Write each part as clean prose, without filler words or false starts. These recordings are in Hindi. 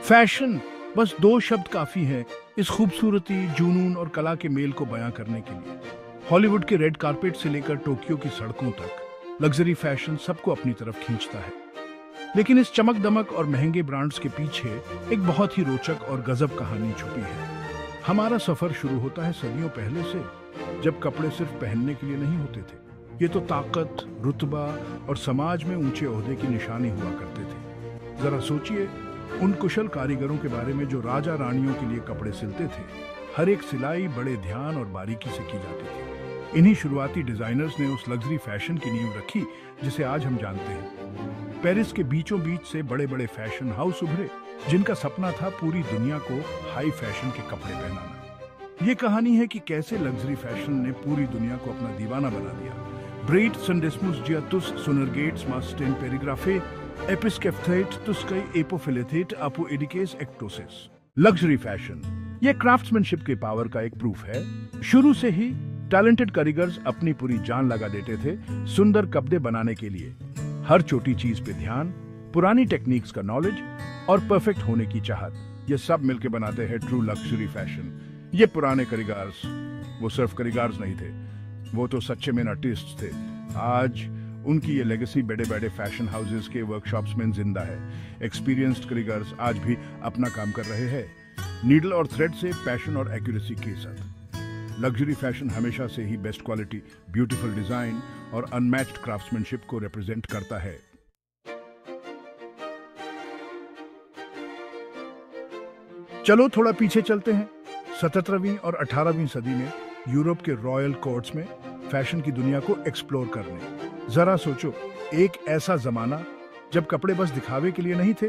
फैशन, बस दो शब्द काफी हैं इस खूबसूरती, जुनून और कला के मेल को बयां करने के लिए। हॉलीवुड के रेड कारपेट से लेकर टोक्यो की सड़कों तक लग्जरी फैशन सबको अपनी तरफ खींचता है। लेकिन इस चमक दमक और महंगे ब्रांड्स के पीछे एक बहुत ही रोचक और गजब कहानी छुपी है। हमारा सफर शुरू होता है सदियों पहले से, जब कपड़े सिर्फ पहनने के लिए नहीं होते थे। ये तो ताकत, रुतबा और समाज में ऊंचे ओहदे की निशानी हुआ करते थे। जरा सोचिए उन कुशल कारीगरों के बारे में जो राजा रानियों के लिए कपड़े सिलते थे। हर एक सिलाई बड़े ध्यान और बारीकी से की जाती थी। इन्हीं शुरुआती डिजाइनर्स ने उस लग्जरी फैशन की नींव रखी जिसे आज हम जानते हैं। पेरिस के बीचों बीच से बड़े बड़े फैशन हाउस उभरे, जिनका सपना था पूरी दुनिया को हाई फैशन के कपड़े पहनाना। ये कहानी है कि कैसे लग्जरी फैशन ने पूरी दुनिया को अपना दीवाना बना दिया। ब्रेट संडेस्मुस जियातुस सुनरगेट्स मास्टेन पेरिग्राफे एपिस्केफ्थेट तुस्कई एपोफिलेथेट अपो एडिकेस एक्टोसिस। लग्जरी फैशन ये क्राफ्ट्समैनशिप के पावर का एक प्रूफ है। शुरू से ही टैलेंटेड कारीगर्स अपनी पूरी जान लगा देते थे सुंदर कपड़े बनाने के लिए। हर छोटी चीज पे ध्यान, पुरानी टेक्निक्स का नॉलेज और परफेक्ट होने की चाहत, ये सब मिलकर बनाते हैं ट्रू लग्जरी फैशन। ये पुराने कारीगर्स वो सिर्फ कारीगर्स नहीं थे, वो तो सच्चे में आर्टिस्ट थे। आज उनकी ये लेगेसी बड़े बड़े फैशन हाउसेस के वर्कशॉप्स में जिंदा है। एक्सपीरियंस्ड कारीगर्स आज भी अपना काम कर रहे हैं, नीडल और थ्रेड से पैशन और एक्यूरेसी के साथ। लग्जरी फैशन हमेशा से ही बेस्ट क्वालिटी, ब्यूटीफुल डिजाइन और अनमैच्ड क्राफ्ट्समैनशिप को रिप्रेजेंट करता है। चलो थोड़ा पीछे चलते हैं। 17वीं और 18वीं सदी में यूरोप के रॉयल कोर्ट्स में फैशन की दुनिया को एक्सप्लोर करने। जरा सोचो, एक ऐसा जमाना जब कपड़े बस दिखावे के लिए नहीं थे,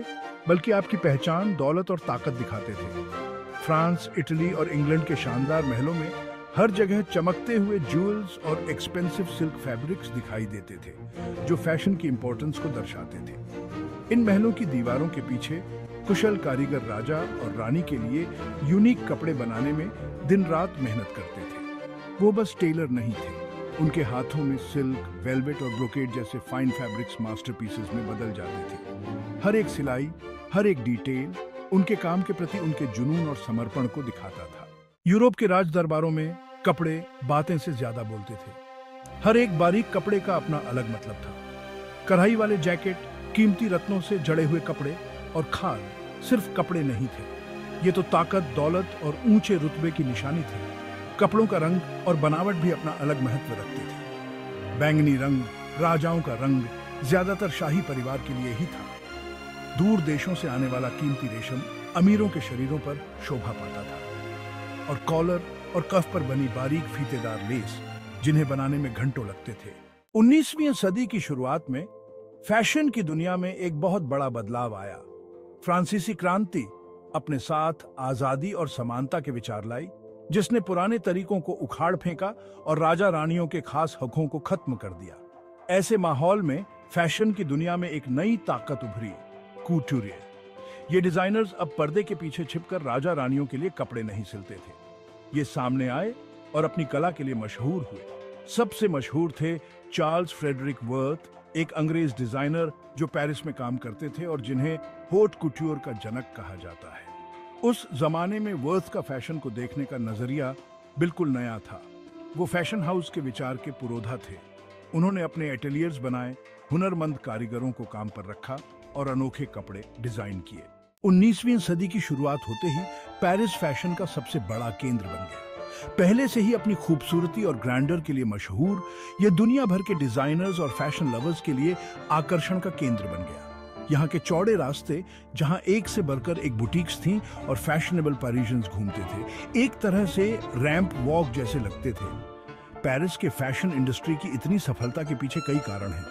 बल्कि आपकी पहचान, दौलत और ताकत दिखाते थे। फ्रांस, इटली और इंग्लैंड के शानदार महलों में हर जगह चमकते हुए ज्वेल्स और एक्सपेंसिव सिल्क फैब्रिक्स दिखाई देते थे, जो फैशन की इंपॉर्टेंस को दर्शाते थे। इन महलों की दीवारों के पीछे कुशल कारीगर राजा और रानी के लिए यूनिक कपड़े बनाने में दिन रात मेहनत करते थे। वो बस टेलर नहीं थे, उनके हाथों में सिल्क, वेलवेट और ब्रोकेड जैसे फाइन फैब्रिक्स मास्टरपीसेस में बदल जाते थे। हर एक सिलाई, हर एक डिटेल उनके काम के प्रति उनके जुनून और समर्पण को दिखाता था। यूरोप के राज दरबारों में कपड़े बातें से ज्यादा बोलते थे। हर एक बारीक कपड़े का अपना अलग मतलब था। कढ़ाई वाले जैकेट, कीमती रत्नों से जड़े हुए कपड़े और खाल सिर्फ कपड़े नहीं थे, ये तो ताकत, दौलत और ऊंचे रुतबे की निशानी थी। कपड़ों का रंग और बनावट भी अपना अलग महत्व रखते थे। बैंगनी रंग राजाओं का रंग ज्यादातर शाही परिवार के लिए ही था। दूर देशों से आने वाला कीमती रेशम अमीरों के शरीरों पर शोभा पाता था, और कॉलर और कफ पर बनी बारीक फीतेदार लेस, जिन्हें बनाने में घंटों लगते थे। 19वीं सदी की शुरुआत में फैशन की दुनिया में एक बहुत बड़ा बदलाव आया। फ्रांसीसी क्रांति अपने साथ आजादी और समानता के विचार लाई, जिसने पुराने तरीकों को उखाड़ फेंका और राजा रानियों के खास हकों को खत्म कर दिया। ऐसे माहौल में फैशन की दुनिया में एक नई ताकत उभरी, कूटूरियर। ये डिजाइनर्स अब पर्दे के पीछे छिपकर राजा रानियों के लिए कपड़े नहीं सिलते थे। ये सामने आए और अपनी कला के लिए मशहूर हुए। सबसे मशहूर थे चार्ल्स फ्रेडरिक वर्थ, एक अंग्रेज डिजाइनर जो पेरिस में काम करते थे और जिन्हें होट कुट्यूर का जनक कहा जाता है। उस जमाने में वर्थ का फैशन को देखने का नजरिया बिल्कुल नया था। वो फैशन हाउस के विचार के पुरोधा थे। उन्होंने अपने एटेलियर्स बनाए, हुनरमंद कारीगरों को काम पर रखा और अनोखे कपड़े डिजाइन किए। 19वीं सदी की शुरुआत होते ही पेरिस फैशन का सबसे बड़ा केंद्र बन गया। पहले से ही अपनी खूबसूरती और ग्रैंडर के लिए मशहूर, यह दुनिया भर के डिजाइनर्स और फैशन लवर्स के लिए आकर्षण का केंद्र बन गया। यहाँ के चौड़े रास्ते, जहाँ एक से बढ़कर एक बुटीक्स थीं और फैशनेबल पेरिशियंस घूमते थे, एक तरह से रैंप वॉक जैसे लगते थे। पेरिस के फैशन इंडस्ट्री की इतनी सफलता के पीछे कई कारण हैं।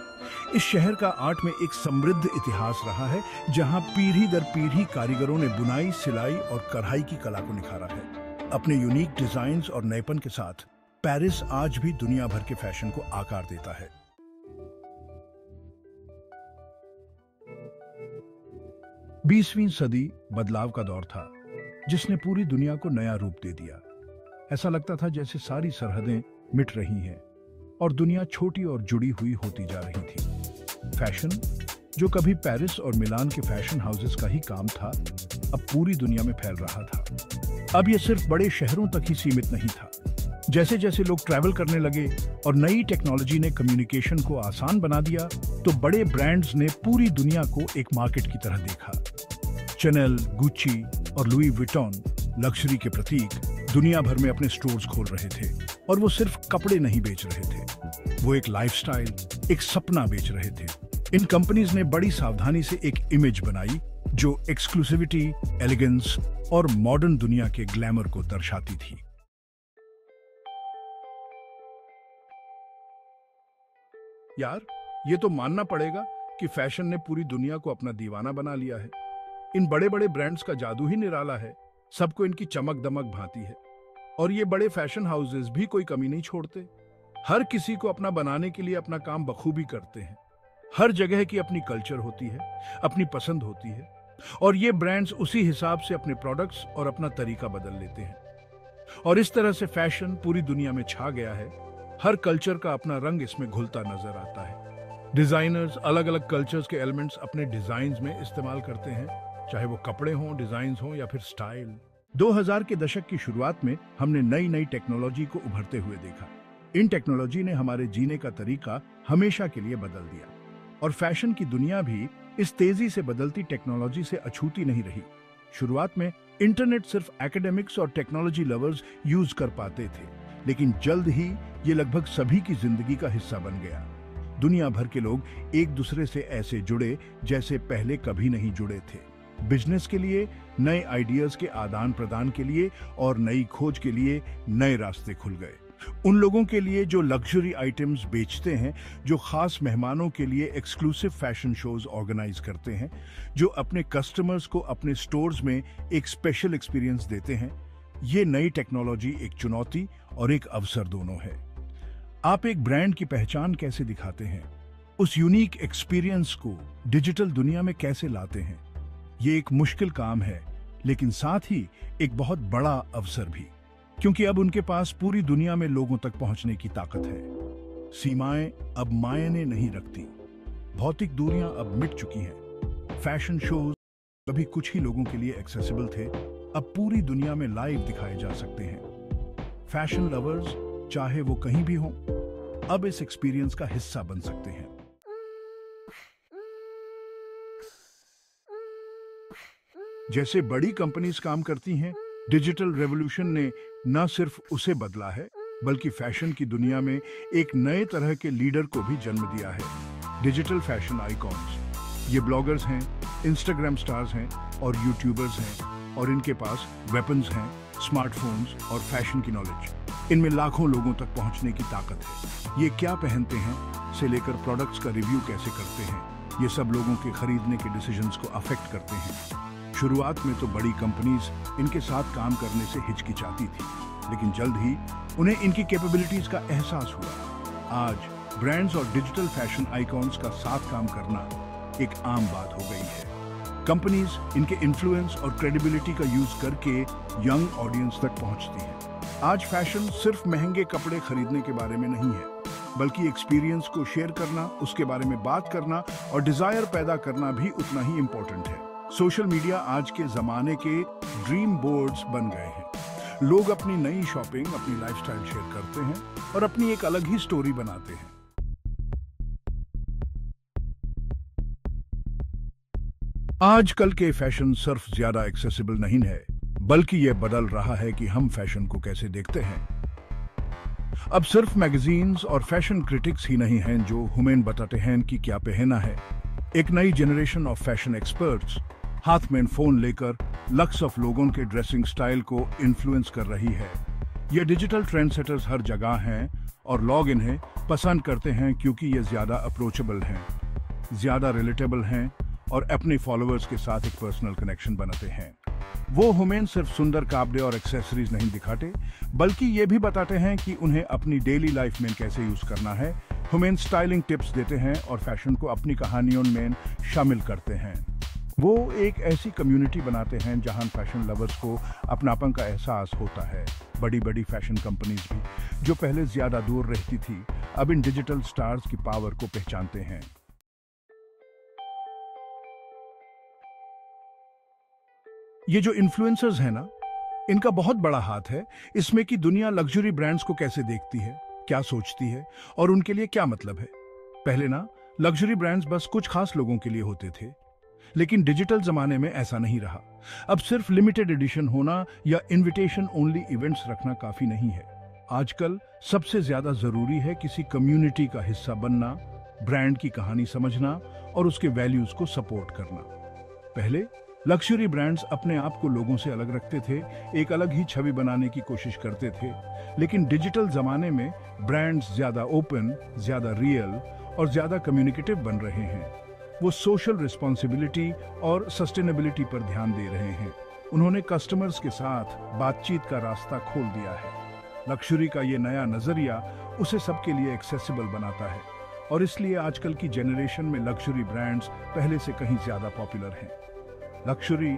इस शहर का आर्ट में एक समृद्ध इतिहास रहा है, जहाँ पीढ़ी दर पीढ़ी कारीगरों ने बुनाई, सिलाई और कढ़ाई की कला को निखारा है। अपने यूनिक डिजाइन्स और नएपन के साथ पेरिस आज भी दुनिया भर के फैशन को आकार देता है। 20वीं सदी बदलाव का दौर था, जिसने पूरी दुनिया को नया रूप दे दिया। ऐसा लगता था जैसे सारी सरहदें मिट रही हैं और दुनिया छोटी और जुड़ी हुई होती जा रही थी। फैशन, जो कभी पेरिस और मिलान के फैशन हाउसेस का ही काम था, अब पूरी दुनिया में फैल रहा था। अब यह सिर्फ बड़े शहरों तक ही सीमित नहीं था। जैसे जैसे लोग ट्रैवल करने लगे और नई टेक्नोलॉजी ने कम्युनिकेशन को आसान बना दिया, तो बड़े ब्रांड्स ने पूरी दुनिया को एक मार्केट की तरह देखा। चैनल, गुच्ची और लुई विटॉन लग्जरी के प्रतीक दुनिया भर में अपने स्टोर्स खोल रहे थे, और वो सिर्फ कपड़े नहीं बेच रहे थे, वो एक लाइफस्टाइल, एक सपना बेच रहे थे। इन कंपनीज ने बड़ी सावधानी से एक इमेज बनाई जो एक्सक्लूसिविटी, एलिगेंस और मॉडर्न दुनिया के ग्लैमर को दर्शाती थी। यार, ये तो मानना पड़ेगा कि फैशन ने पूरी दुनिया को अपना दीवाना बना लिया है। इन बड़े बड़े ब्रांड्स का जादू ही निराला है। सबको इनकी चमक दमक भाती है, और ये बड़े फैशन हाउसेस भी कोई कमी नहीं छोड़ते। हर किसी को अपना बनाने के लिए अपना काम बखूबी करते हैं। हर जगह की अपनी कल्चर होती है, अपनी पसंद होती है, और ये ब्रांड्स उसी हिसाब से अपने प्रोडक्ट्स और अपना तरीका बदल लेते हैं। और इस तरह से फैशन पूरी दुनिया में छा गया है। हर कल्चर का अपना रंग इसमें घुलता नजर आता है। डिजाइनर्स अलग अलग कल्चर्स के एलिमेंट्स अपने डिजाइन्स में इस्तेमाल करते हैं, चाहे वो कपड़े हों, डिजाइन्स हों या फिर स्टाइल। 2000 के दशक की शुरुआत में हमने नई नई टेक्नोलॉजी को उभरते हुए देखा। इन टेक्नोलॉजी ने हमारे जीने का तरीका हमेशा के लिए बदल दिया, और फैशन की दुनिया भी इस तेजी से बदलती टेक्नोलॉजी से अछूती नहीं रही। शुरुआत में इंटरनेट सिर्फ एकेडमिक्स और टेक्नोलॉजी लवर्स यूज कर पाते थे, लेकिन जल्द ही ये लगभग सभी की जिंदगी का हिस्सा बन गया। दुनिया भर के लोग एक दूसरे से ऐसे जुड़े जैसे पहले कभी नहीं जुड़े थे। बिजनेस के लिए, नए आइडियाज के आदान प्रदान के लिए और नई खोज के लिए नए रास्ते खुल गए। उन लोगों के लिए जो लग्जरी आइटम्स बेचते हैं, जो खास मेहमानों के लिए एक्सक्लूसिव फैशन शोज ऑर्गेनाइज करते हैं, जो अपने कस्टमर्स को अपने स्टोर्स में एक स्पेशल एक्सपीरियंस देते हैं, ये नई टेक्नोलॉजी एक चुनौती और एक अवसर दोनों है। आप एक ब्रांड की पहचान कैसे दिखाते हैं, उस यूनिक एक्सपीरियंस को डिजिटल दुनिया में कैसे लाते हैं, ये एक मुश्किल काम है, लेकिन साथ ही एक बहुत बड़ा अवसर भी, क्योंकि अब उनके पास पूरी दुनिया में लोगों तक पहुंचने की ताकत है। सीमाएं अब मायने नहीं रखती, भौतिक दूरियां अब मिट चुकी हैं। फैशन शोज कभी कुछ ही लोगों के लिए एक्सेसिबल थे, अब पूरी दुनिया में लाइव दिखाए जा सकते हैं। फैशन लवर्स चाहे वो कहीं भी हों, अब इस एक्सपीरियंस का हिस्सा बन सकते हैं। जैसे बड़ी कंपनीज काम करती हैं, डिजिटल रेवोल्यूशन ने न सिर्फ उसे बदला है, बल्कि फैशन की दुनिया में एक नए तरह के लीडर को भी जन्म दिया है। डिजिटल फैशन आइकॉन्स, ये ब्लॉगर्स हैं, इंस्टाग्राम स्टार्स हैं और यूट्यूबर्स हैं, और इनके पास वेपन्स हैं, स्मार्टफोन्स और फैशन की नॉलेज। इनमें लाखों लोगों तक पहुंचने की ताकत है। ये क्या पहनते हैं से लेकर प्रोडक्ट्स का रिव्यू कैसे करते हैं, ये सब लोगों के खरीदने के डिसीजंस को अफेक्ट करते हैं। शुरुआत में तो बड़ी कंपनीज इनके साथ काम करने से हिचकिचाती थी, लेकिन जल्द ही उन्हें इनकी कैपेबिलिटीज का एहसास हुआ। आज ब्रांड्स और डिजिटल फैशन आइकॉन्स का साथ काम करना एक आम बात हो गई है। कंपनीज इनके इन्फ्लुएंस और क्रेडिबिलिटी का यूज करके यंग ऑडियंस तक पहुंचती है। आज फैशन सिर्फ महंगे कपड़े खरीदने के बारे में नहीं है, बल्कि एक्सपीरियंस को शेयर करना, उसके बारे में बात करना और डिजायर पैदा करना भी उतना ही इंपॉर्टेंट है। सोशल मीडिया आज के जमाने के ड्रीम बोर्ड्स बन गए हैं। लोग अपनी नई शॉपिंग, अपनी लाइफस्टाइल शेयर करते हैं और अपनी एक अलग ही स्टोरी बनाते हैं। आजकल के फैशन सिर्फ ज्यादा एक्सेसिबल नहीं है, बल्कि यह बदल रहा है कि हम फैशन को कैसे देखते हैं। अब सिर्फ मैगजीन्स और फैशन क्रिटिक्स ही नहीं हैं जो हमें बताते हैं कि क्या पहनना है। एक नई जनरेशन ऑफ फैशन एक्सपर्ट्स हाथ में फोन लेकर लक्स ऑफ लोगों के ड्रेसिंग स्टाइल को इन्फ्लुएंस कर रही है। ये डिजिटल ट्रेंड सेटर्स हर जगह हैं और लोग इन्हें पसंद करते हैं क्योंकि ये ज्यादा अप्रोचेबल हैं, ज्यादा रिलेटेबल हैं और अपने फॉलोअर्स के साथ एक पर्सनल कनेक्शन बनाते हैं। वो हमें सिर्फ सुंदर कपड़े और एक्सेसरीज नहीं दिखाते, बल्कि ये भी बताते हैं कि उन्हें अपनी डेली लाइफ में कैसे यूज करना है। हमें स्टाइलिंग टिप्स देते हैं और फैशन को अपनी कहानियों में शामिल करते हैं। वो एक ऐसी कम्युनिटी बनाते हैं जहां फैशन लवर्स को अपनापन का एहसास होता है। बड़ी बड़ी फैशन कंपनीज भी, जो पहले ज्यादा दूर रहती थी, अब इन डिजिटल स्टार्स की पावर को पहचानते हैं। ये जो इन्फ्लुएंसर्स हैं ना, इनका बहुत बड़ा हाथ है इसमें कि दुनिया लग्जरी ब्रांड्स को कैसे देखती है, क्या सोचती है और उनके लिए क्या मतलब है। पहले ना लग्जरी ब्रांड्स बस कुछ खास लोगों के लिए होते थे, लेकिन डिजिटल जमाने में ऐसा नहीं रहा। अब सिर्फ लिमिटेड एडिशन होना या इनविटेशन ओनली इवेंट्स रखना काफी नहीं है। आजकल सबसे ज्यादा जरूरी है किसी कम्युनिटी का हिस्सा बनना, ब्रांड की कहानी समझना और उसके वैल्यूज को सपोर्ट करना। पहले लग्जरी ब्रांड्स अपने आप को लोगों से अलग रखते थे, एक अलग ही छवि बनाने की कोशिश करते थे, लेकिन डिजिटल जमाने में ब्रांड्स ज्यादा ओपन, ज्यादा रियल और ज्यादा कम्युनिकेटिव बन रहे हैं। वो सोशल रिस्पॉन्सिबिलिटी और सस्टेनेबिलिटी पर ध्यान दे रहे हैं। उन्होंने कस्टमर्स के साथ बातचीत का रास्ता खोल दिया है। लग्जरी का ये नया नजरिया उसे सबके लिए एक्सेसिबल बनाता है और इसलिए आजकल की जनरेशन में लग्जरी ब्रांड्स पहले से कहीं ज्यादा पॉपुलर हैं। लग्जरी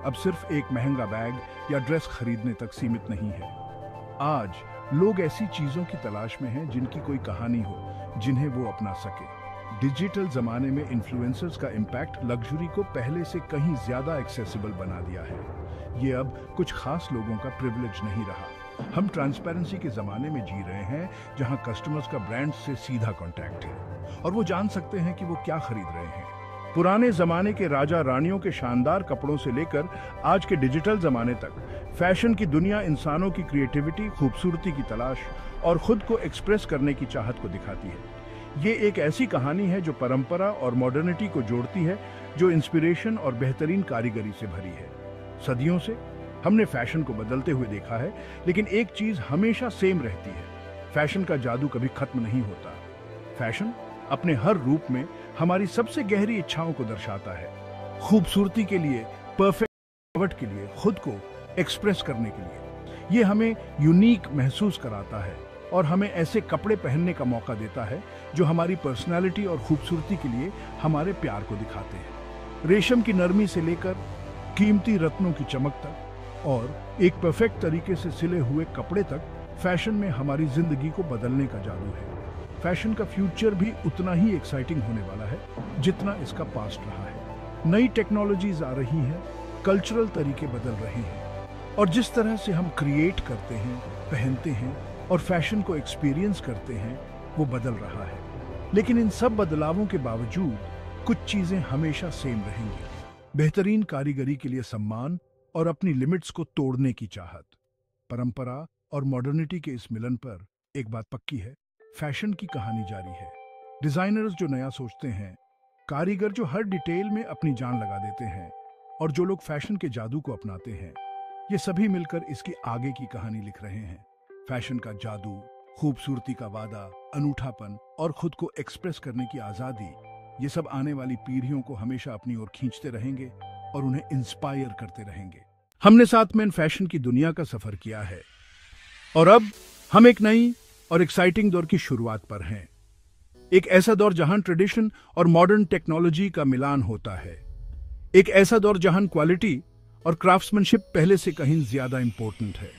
अब सिर्फ एक महंगा बैग या ड्रेस खरीदने तक सीमित नहीं है। आज लोग ऐसी चीजों की तलाश में हैं जिनकी कोई कहानी हो, जिन्हें वो अपना सके। डिजिटल जमाने में इन्फ्लुएंसर्स का इम्पैक्ट लग्जरी को पहले से कहीं ज्यादा एक्सेसिबल बना दिया है। ये अब कुछ खास लोगों का प्रिविलेज नहीं रहा। हम ट्रांसपेरेंसी के जमाने में जी रहे हैं, जहां कस्टमर्स का ब्रांड से सीधा कांटेक्ट है और वो जान सकते हैं कि वो क्या खरीद रहे हैं। पुराने जमाने के राजा रानियों के शानदार कपड़ों से लेकर आज के डिजिटल जमाने तक फैशन की दुनिया इंसानों की क्रिएटिविटी, खूबसूरती की तलाश और खुद को एक्सप्रेस करने की चाहत को दिखाती है। ये एक ऐसी कहानी है जो परंपरा और मॉडर्निटी को जोड़ती है, जो इंस्पिरेशन और बेहतरीन कारीगरी से भरी है। सदियों से हमने फैशन को बदलते हुए देखा है, लेकिन एक चीज हमेशा सेम रहती है, फैशन का जादू कभी खत्म नहीं होता। फैशन अपने हर रूप में हमारी सबसे गहरी इच्छाओं को दर्शाता है। खूबसूरती के लिए, परफेक्ट बनावट के लिए, खुद को एक्सप्रेस करने के लिए। ये हमें यूनिक महसूस कराता है और हमें ऐसे कपड़े पहनने का मौका देता है जो हमारी पर्सनालिटी और खूबसूरती के लिए हमारे प्यार को दिखाते हैं। रेशम की नरमी से लेकर कीमती रत्नों की चमक तक और एक परफेक्ट तरीके से सिले हुए कपड़े तक, फैशन में हमारी जिंदगी को बदलने का जादू है। फैशन का फ्यूचर भी उतना ही एक्साइटिंग होने वाला है जितना इसका पास्ट रहा है। नई टेक्नोलॉजीज आ रही हैं, कल्चरल तरीके बदल रहे हैं और जिस तरह से हम क्रिएट करते हैं, पहनते हैं और फैशन को एक्सपीरियंस करते हैं, वो बदल रहा है। लेकिन इन सब बदलावों के बावजूद कुछ चीजें हमेशा सेम रहेंगी। बेहतरीन कारीगरी के लिए सम्मान और अपनी लिमिट्स को तोड़ने की चाहत। परंपरा और मॉडर्निटी के इस मिलन पर एक बात पक्की है, फैशन की कहानी जारी है। डिजाइनर्स जो नया सोचते हैं, कारीगर जो हर डिटेल में अपनी जान लगा देते हैं और जो लोग फैशन के जादू को अपनाते हैं, ये सभी मिलकर इसकी आगे की कहानी लिख रहे हैं। फैशन का जादू, खूबसूरती का वादा, अनूठापन और खुद को एक्सप्रेस करने की आजादी, ये सब आने वाली पीढ़ियों को हमेशा अपनी ओर खींचते रहेंगे और उन्हें इंस्पायर करते रहेंगे। हमने साथ में फैशन की दुनिया का सफर किया है और अब हम एक नई और एक्साइटिंग दौर की शुरुआत पर हैं। एक ऐसा दौर जहां ट्रेडिशन और मॉडर्न टेक्नोलॉजी का मिलान होता है। एक ऐसा दौर जहां क्वालिटी और क्राफ्ट्समैनशिप पहले से कहीं ज्यादा इंपॉर्टेंट है।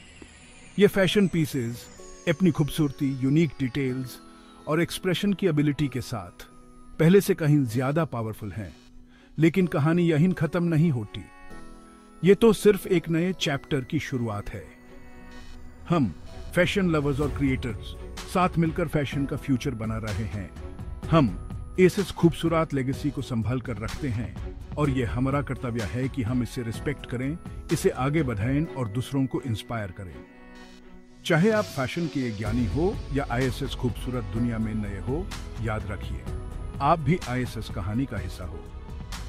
ये फैशन पीसेस अपनी खूबसूरती, यूनिक डिटेल्स और एक्सप्रेशन की एबिलिटी के साथ पहले से कहीं ज्यादा पावरफुल हैं। लेकिन कहानी यहीं खत्म नहीं होती। ये तो सिर्फ एक नए चैप्टर की शुरुआत है। हम फैशन लवर्स और क्रिएटर्स साथ मिलकर फैशन का फ्यूचर बना रहे हैं। हम इस खूबसूरत लेगेसी को संभाल कर रखते हैं और ये हमारा कर्तव्य है कि हम इसे रिस्पेक्ट करें, इसे आगे बढ़ाएं और दूसरों को इंस्पायर करें। चाहे आप फैशन के एक ज्ञानी हो या आईएसएस खूबसूरत दुनिया में नए हो, याद रखिए आप भी आईएसएस कहानी का हिस्सा हो।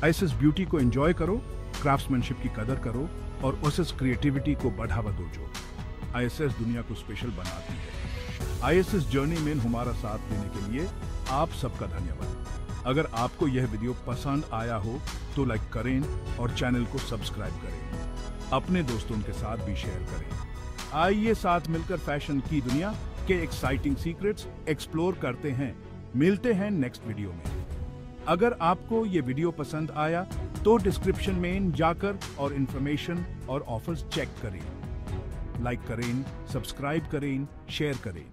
आईएसएस ब्यूटी को एंजॉय करो, क्राफ्ट्समैनशिप की कदर करो और उस क्रिएटिविटी को बढ़ावा दो जो आईएसएस दुनिया को स्पेशल बनाती है। आईएसएस जर्नी में हमारा साथ देने के लिए आप सबका धन्यवाद। अगर आपको यह वीडियो पसंद आया हो तो लाइक करें और चैनल को सब्सक्राइब करें। अपने दोस्तों के साथ भी शेयर करें। आइए साथ मिलकर फैशन की दुनिया के एक्साइटिंग सीक्रेट्स एक्सप्लोर करते हैं। मिलते हैं नेक्स्ट वीडियो में। अगर आपको ये वीडियो पसंद आया तो डिस्क्रिप्शन में जाकर और इन्फॉर्मेशन और ऑफर्स चेक करें। लाइक करें, सब्सक्राइब करें, शेयर करें।